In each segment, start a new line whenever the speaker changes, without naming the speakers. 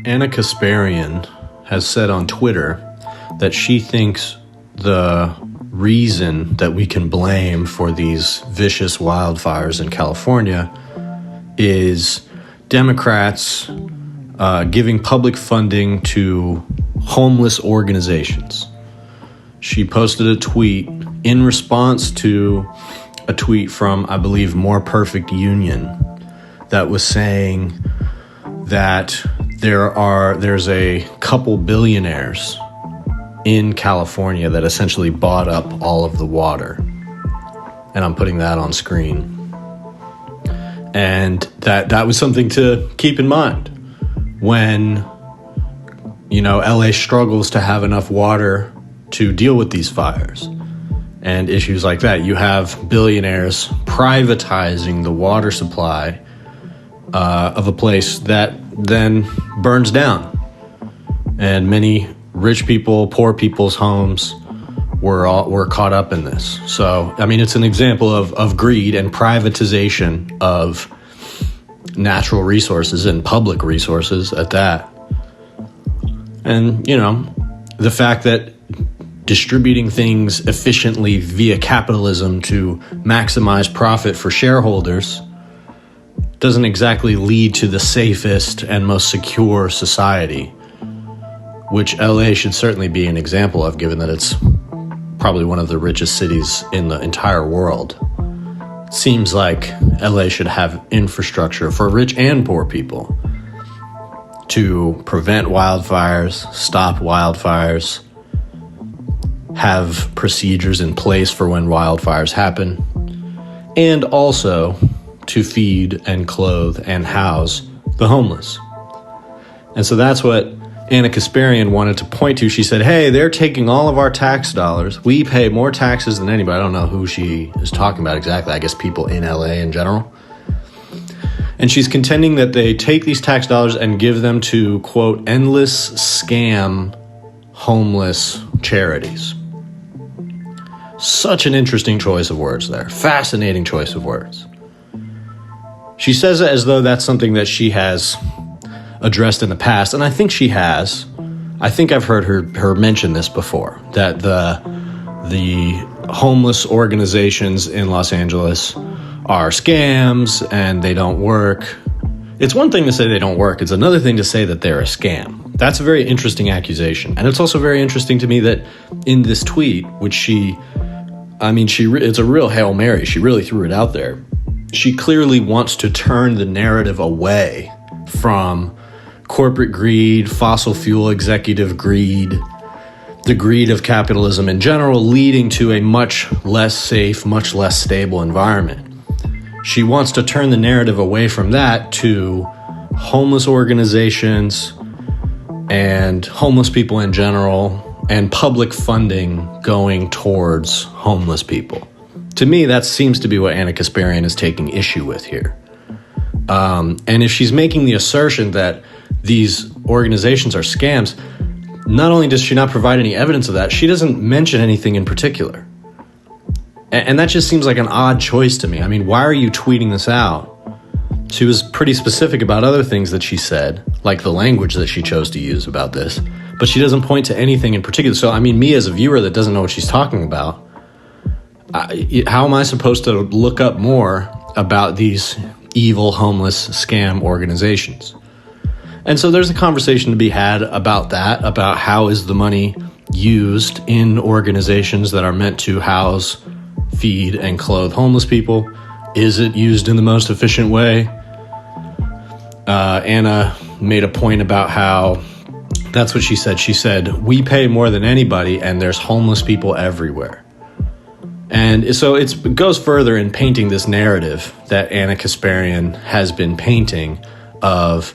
Ana Kasparian has said on Twitter that she thinks the reason that we can blame for these vicious wildfires in California is Democrats giving public funding to homeless organizations. She posted a tweet in response to a tweet from, I believe, More Perfect Union that was saying that there's a couple billionaires in California that essentially bought up all of the water. And I'm putting that on screen. And that was something to keep in mind when, LA struggles to have enough water to deal with these fires and issues like that. You have billionaires privatizing the water supply of a place that then burns down. And many rich people, poor people's homes were caught up in this. So, it's an example of greed and privatization of natural resources and public resources at that. And, the fact that distributing things efficiently via capitalism to maximize profit for shareholders doesn't exactly lead to the safest and most secure society, which LA should certainly be an example of, given that it's probably one of the richest cities in the entire world. It seems like LA should have infrastructure for rich and poor people to prevent wildfires, stop wildfires, have procedures in place for when wildfires happen, and also to feed and clothe and house the homeless. And so that's what Ana Kasparian wanted to point to. She said, hey, they're taking all of our tax dollars. We pay more taxes than anybody. I don't know who she is talking about exactly. I guess people in LA in general. And she's contending that they take these tax dollars and give them to, quote, endless scam homeless charities. Such an interesting choice of words there. Fascinating choice of words. She says it as though that's something that she has addressed in the past, and I think she has. I think I've heard her mention this before, that the homeless organizations in Los Angeles are scams and they don't work. It's one thing to say they don't work. It's another thing to say that they're a scam. That's a very interesting accusation. And it's also very interesting to me that in this tweet, which it's a real Hail Mary. She really threw it out there. She clearly wants to turn the narrative away from corporate greed, fossil fuel executive greed, the greed of capitalism in general, leading to a much less safe, much less stable environment. She wants to turn the narrative away from that to homeless organizations and homeless people in general and public funding going towards homeless people. To me, that seems to be what Ana Kasparian is taking issue with here. And if she's making the assertion that these organizations are scams, not only does she not provide any evidence of that, she doesn't mention anything in particular. And that just seems like an odd choice to me. Why are you tweeting this out? She was pretty specific about other things that she said, like the language that she chose to use about this, but she doesn't point to anything in particular. So, me as a viewer that doesn't know what she's talking about, how am I supposed to look up more about these evil homeless scam organizations? And so there's a conversation to be had about that, about how is the money used in organizations that are meant to house, feed, and clothe homeless people? Is it used in the most efficient way? Anna made a point about how, that's what she said. She said, we pay more than anybody and there's homeless people everywhere. And so it goes further in painting this narrative that Ana Kasparian has been painting of,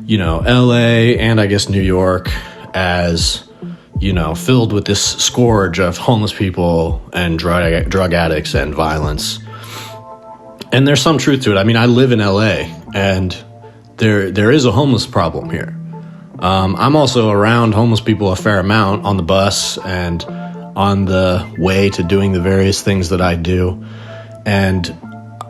LA and I guess New York as, filled with this scourge of homeless people and drug addicts and violence. And there's some truth to it. I live in LA and there is a homeless problem here. I'm also around homeless people a fair amount on the bus and on the way to doing the various things that I do. And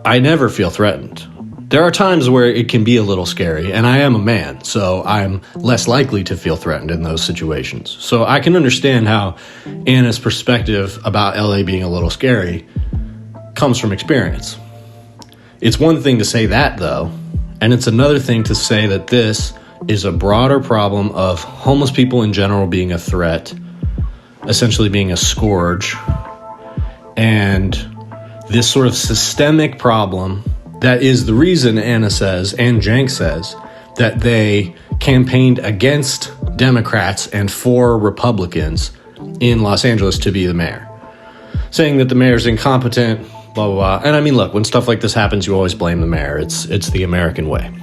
I never feel threatened. there are times where it can be a little scary, and I am a man, so I'm less likely to feel threatened in those situations. So I can understand how Anna's perspective about LA being a little scary comes from experience. It's one thing to say that, though, and it's another thing to say that this is a broader problem of homeless people in general being a threat, essentially being a scourge, and this sort of systemic problem that is the reason Anna says, and Cenk says, that they campaigned against Democrats and for Republicans in Los Angeles to be the mayor, saying that the mayor's incompetent, blah, blah, blah. And I mean, look, when stuff like this happens, you always blame the mayor. It's the American way.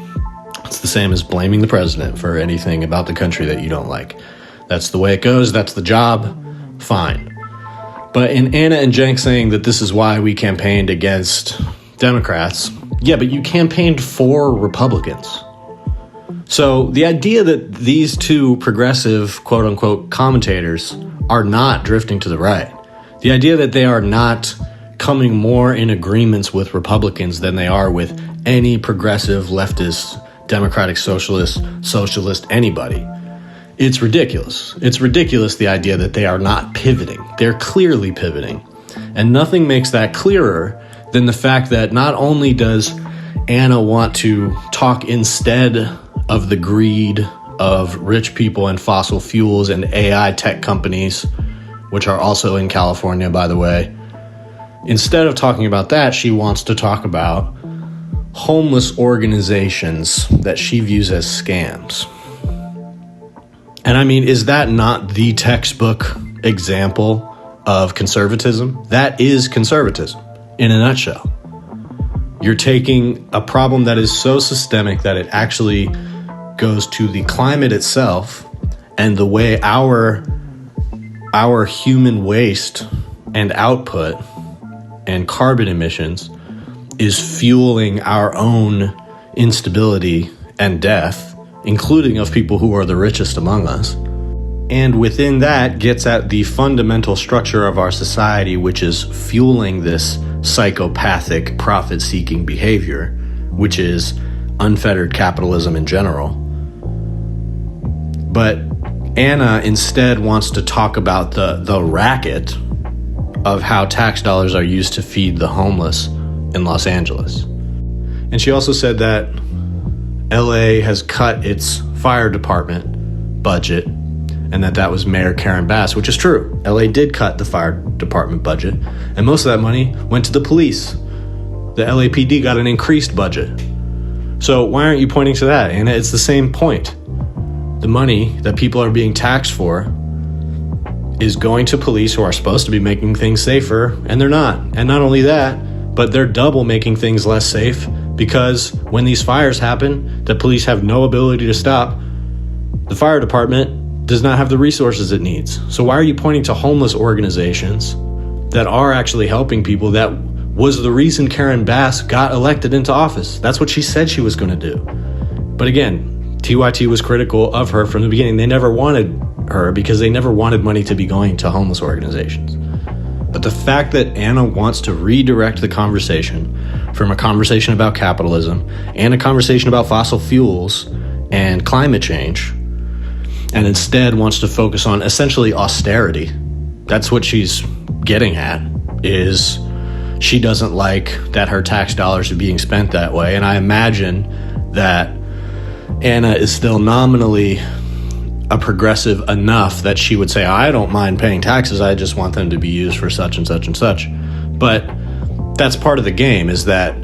It's the same as blaming the president for anything about the country that you don't like. That's the way it goes. That's the job. Fine. But in Anna and Cenk saying that this is why we campaigned against Democrats, yeah, but you campaigned for Republicans. So the idea that these two progressive, quote unquote, commentators are not drifting to the right, the idea that they are not coming more in agreements with Republicans than they are with any progressive, leftist, democratic, socialist, anybody, it's ridiculous. It's ridiculous, the idea that they are not pivoting. They're clearly pivoting. And nothing makes that clearer than the fact that not only does Anna want to talk instead of the greed of rich people and fossil fuels and AI tech companies, which are also in California, by the way, instead of talking about that, she wants to talk about homeless organizations that she views as scams. And I mean, is that not the textbook example of conservatism? That is conservatism in a nutshell. You're taking a problem that is so systemic that it actually goes to the climate itself and the way our human waste and output and carbon emissions is fueling our own instability and death, including of people who are the richest among us. And within that gets at the fundamental structure of our society, which is fueling this psychopathic profit-seeking behavior, which is unfettered capitalism in general. But Anna instead wants to talk about the racket of how tax dollars are used to feed the homeless in Los Angeles. And she also said that LA has cut its fire department budget, and that was Mayor Karen Bass, which is true. LA did cut the fire department budget, and most of that money went to the police. The LAPD got an increased budget. So why aren't you pointing to that? And it's the same point. The money that people are being taxed for is going to police who are supposed to be making things safer, and they're not. And not only that, but they're double making things less safe, because when these fires happen, the police have no ability to stop. The fire department does not have the resources it needs. So why are you pointing to homeless organizations that are actually helping people? That was the reason Karen Bass got elected into office. That's what she said she was going to do. But again, TYT was critical of her from the beginning. They never wanted her because they never wanted money to be going to homeless organizations. But the fact that Anna wants to redirect the conversation from a conversation about capitalism and a conversation about fossil fuels and climate change, and instead wants to focus on essentially austerity. That's what she's getting at, is she doesn't like that her tax dollars are being spent that way. And I imagine that Anna is still nominally a progressive enough that she would say, I don't mind paying taxes, I just want them to be used for such and such and such. But that's part of the game, is that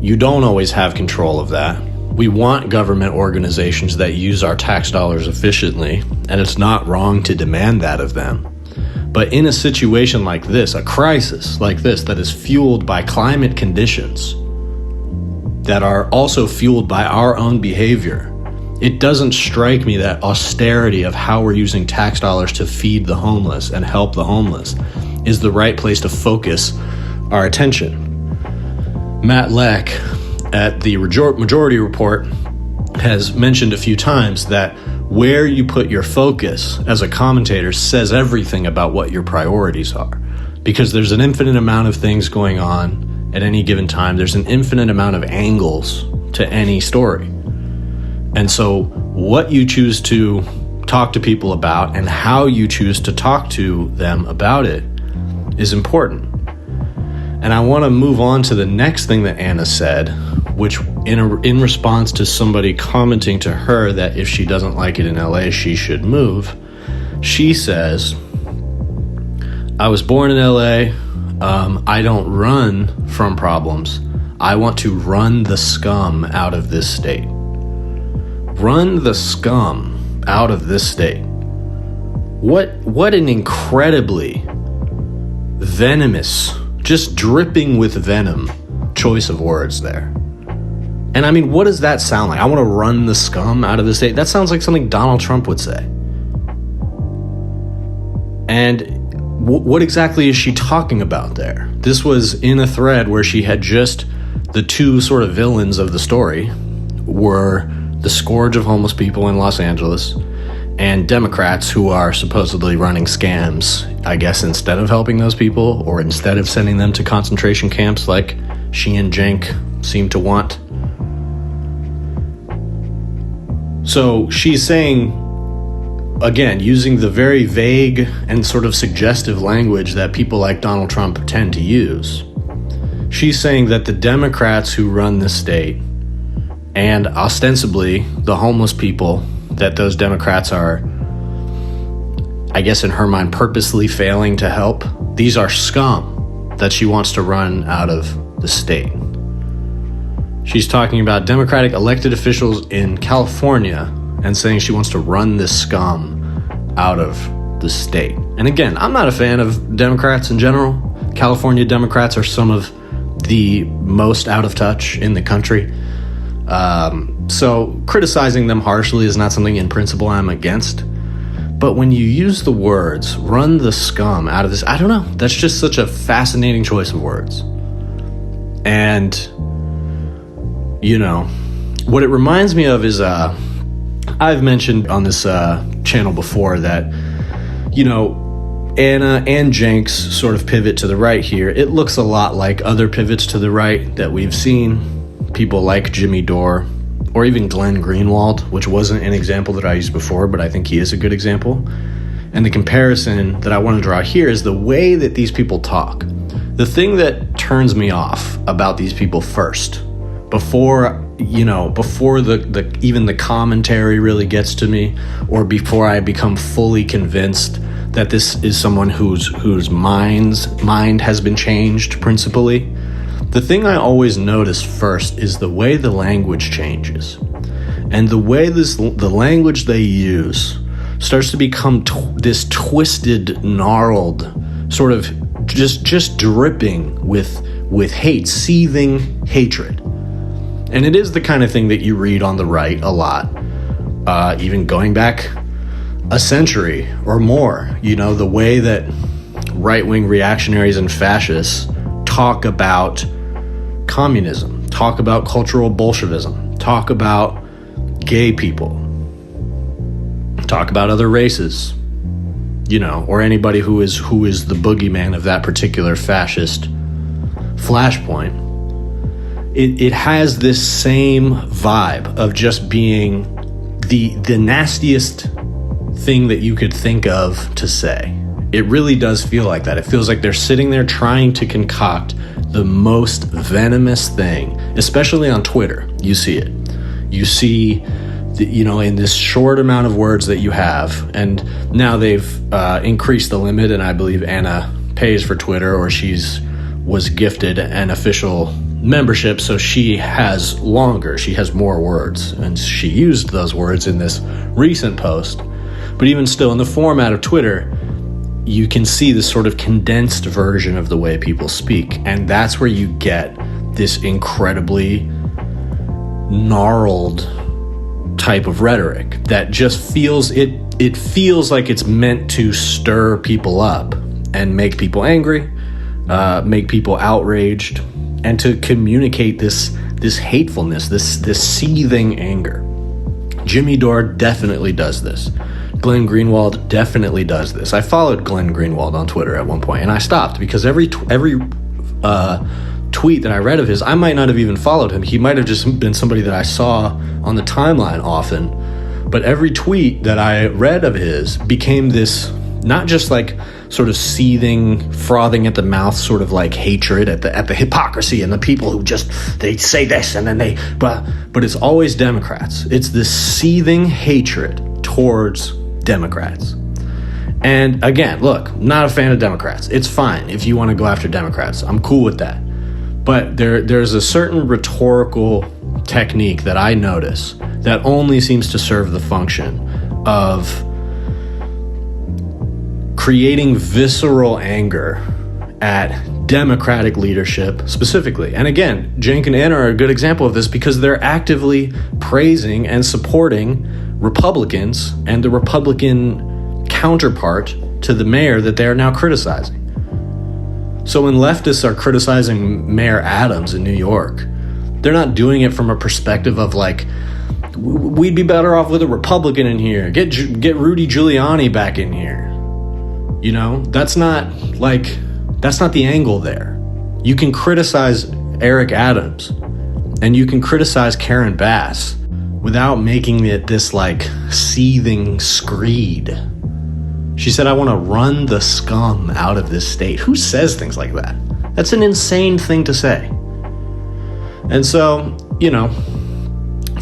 you don't always have control of that. We want government organizations that use our tax dollars efficiently, and it's not wrong to demand that of them. But in a situation like this, a crisis like this that is fueled by climate conditions that are also fueled by our own behavior, it doesn't strike me that austerity of how we're using tax dollars to feed the homeless and help the homeless is the right place to focus our attention. Matt Leck at the Majority Report has mentioned a few times that where you put your focus as a commentator says everything about what your priorities are, because there's an infinite amount of things going on at any given time. There's an infinite amount of angles to any story. And so what you choose to talk to people about and how you choose to talk to them about it is important. And I want to move on to the next thing that Ana said, which in response to somebody commenting to her that if she doesn't like it in LA, she should move. She says, I was born in LA. I don't run from problems. I want to run the scum out of this state. Run the scum out of this state. What an incredibly venomous, just dripping with venom choice of words there. And I mean, what does that sound like? I want to run the scum out of the state. That sounds like something Donald Trump would say. And what exactly is she talking about there? This was in a thread where she had just, the two sort of villains of the story were the scourge of homeless people in Los Angeles and Democrats who are supposedly running scams, I guess, instead of helping those people or instead of sending them to concentration camps like she and Cenk seem to want. So she's saying, again, using the very vague and sort of suggestive language that people like Donald Trump tend to use, she's saying that the Democrats who run the state and ostensibly the homeless people that those Democrats are, I guess in her mind, purposely failing to help, these are scum that she wants to run out of the state. She's talking about Democratic elected officials in California and saying she wants to run this scum out of the state. And again, I'm not a fan of Democrats in general. California Democrats are some of the most out of touch in the country. So criticizing them harshly is not something in principle I'm against. But when you use the words, run the scum out of this, I don't know. That's just such a fascinating choice of words. And, you know, what it reminds me of is, I've mentioned on this channel before that, you know, Ana and Cenk's sort of pivot to the right here, it looks a lot like other pivots to the right that we've seen. People like Jimmy Dore, or even Glenn Greenwald, which wasn't an example that I used before, but I think he is a good example. And the comparison that I want to draw here is the way that these people talk. The thing that turns me off about these people first, before the even the commentary really gets to me, or before I become fully convinced that this is someone whose mind has been changed principally, the thing I always notice first is the way the language changes. And the way the language they use starts to become this twisted, gnarled, sort of just dripping with hate, seething hatred. And it is the kind of thing that you read on the right a lot, even going back a century or more. You know, the way that right-wing reactionaries and fascists talk about communism, talk about cultural Bolshevism, talk about gay people, talk about other races, you know, or anybody who is the boogeyman of that particular fascist flashpoint. It has this same vibe of just being the nastiest thing that you could think of to say. It really does feel like that. It feels like they're sitting there trying to concoct the most venomous thing, especially on Twitter. You see it. You see, in this short amount of words that you have, and now they've increased the limit, and I believe Ana pays for Twitter, or was gifted an official membership, so she has more words, and she used those words in this recent post. But even still, in the format of Twitter, you can see this sort of condensed version of the way people speak, and that's where you get this incredibly gnarled type of rhetoric that just feels like it's meant to stir people up and make people angry, make people outraged, and to communicate this hatefulness, this seething anger. Jimmy Dore definitely does this. Glenn Greenwald definitely does this. I followed Glenn Greenwald on Twitter at one point, and I stopped because every tweet tweet that I read of his, I might not have even followed him. He might have just been somebody that I saw on the timeline often. But every tweet that I read of his became this, not just like sort of seething, frothing at the mouth, sort of like hatred at the hypocrisy and the people who just, they say this and then but it's always Democrats. It's this seething hatred towards Democrats. And again, look, not a fan of Democrats. It's fine if you want to go after Democrats. I'm cool with that. But there's a certain rhetorical technique that I notice that only seems to serve the function of creating visceral anger at Democratic leadership specifically. And again, Cenk and Anna are a good example of this because they're actively praising and supporting Republicans and the Republican counterpart to the mayor that they are now criticizing. So when leftists are criticizing Mayor Adams in New York, they're not doing it from a perspective of like, we'd be better off with a Republican in here. Get Rudy Giuliani back in here. You know, that's not the angle there. You can criticize Eric Adams and you can criticize Karen Bass without making it this like seething screed. She said, I want to run the scum out of this state. Who says things like that? That's an insane thing to say. And so, you know,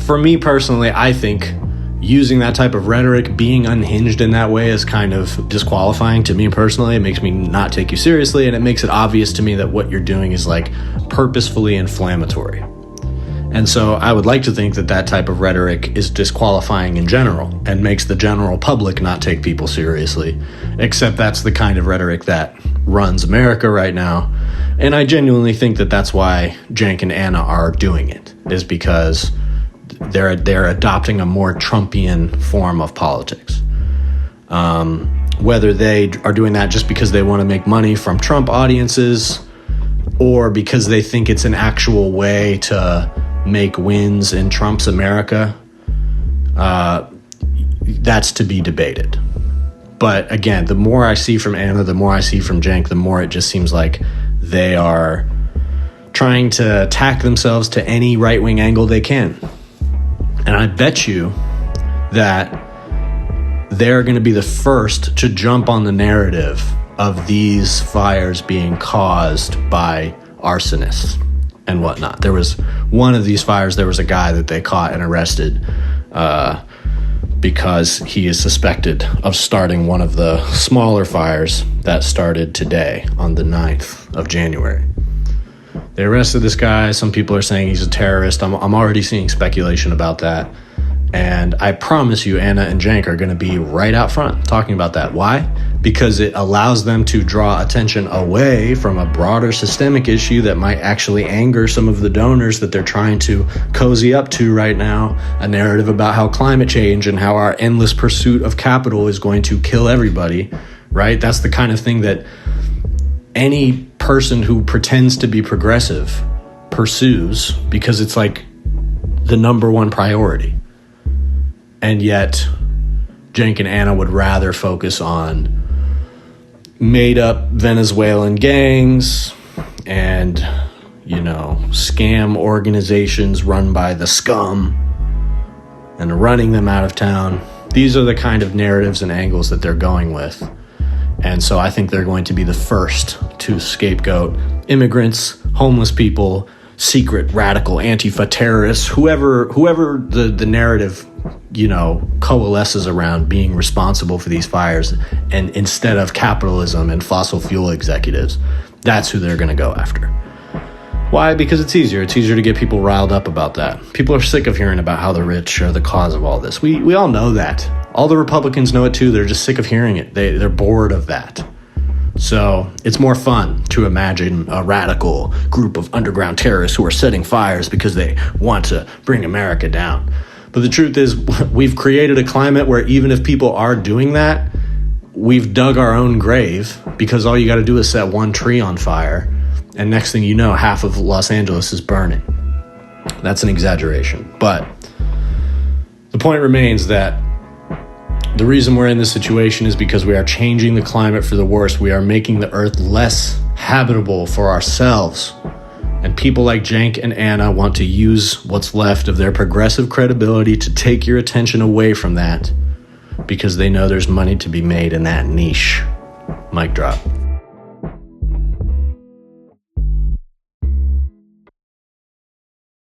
for me personally, I think using that type of rhetoric, being unhinged in that way is kind of disqualifying to me personally. It makes me not take you seriously, and it makes it obvious to me that what you're doing is like purposefully inflammatory. And so I would like to think that that type of rhetoric is disqualifying in general and makes the general public not take people seriously, except that's the kind of rhetoric that runs America right now. And I genuinely think that that's why Cenk and Anna are doing it, is because they're adopting a more Trumpian form of politics. Whether they are doing that just because they want to make money from Trump audiences or because they think it's an actual way to make wins in Trump's America, that's to be debated. But again, the more I see from Anna, the more I see from Cenk, the more it just seems like they are trying to tack themselves to any right-wing angle they can. And I bet you that they're going to be the first to jump on the narrative of these fires being caused by arsonists and whatnot. There was one of these fires, there was a guy that they caught and arrested because he is suspected of starting one of the smaller fires that started today on the 9th of January. They arrested this guy. Some people are saying he's a terrorist. I'm already seeing speculation about that. And I promise you, Anna and Cenk are going to be right out front talking about that. Why? Because it allows them to draw attention away from a broader systemic issue that might actually anger some of the donors that they're trying to cozy up to right now. A narrative about how climate change and how our endless pursuit of capital is going to kill everybody, right? That's the kind of thing that any person who pretends to be progressive pursues because it's like the number one priority. And yet, Cenk and Anna would rather focus on made-up Venezuelan gangs and, you know, scam organizations run by the scum and running them out of town. These are the kind of narratives and angles that they're going with. And so I think they're going to be the first to scapegoat immigrants, homeless people, secret radical Antifa terrorists, whoever the narrative, you know, coalesces around being responsible for these fires, and instead of capitalism and fossil fuel executives, that's who they're going to go after. Why? Because it's easier. It's easier to get people riled up about that. People are sick of hearing about how the rich are the cause of all this. We all know that. All the Republicans know it too. They're just sick of hearing it. They're bored of that. So it's more fun to imagine a radical group of underground terrorists who are setting fires because they want to bring America down. But the truth is, we've created a climate where even if people are doing that, we've dug our own grave, because all you got to do is set one tree on fire, and next thing you know, half of Los Angeles is burning. That's an exaggeration. But the point remains that the reason we're in this situation is because we are changing the climate for the worse. We are making the earth less habitable for ourselves And people like Cenk and Ana want to use what's left of their progressive credibility to take your attention away from that because they know there's money to be made in that niche. Mic drop.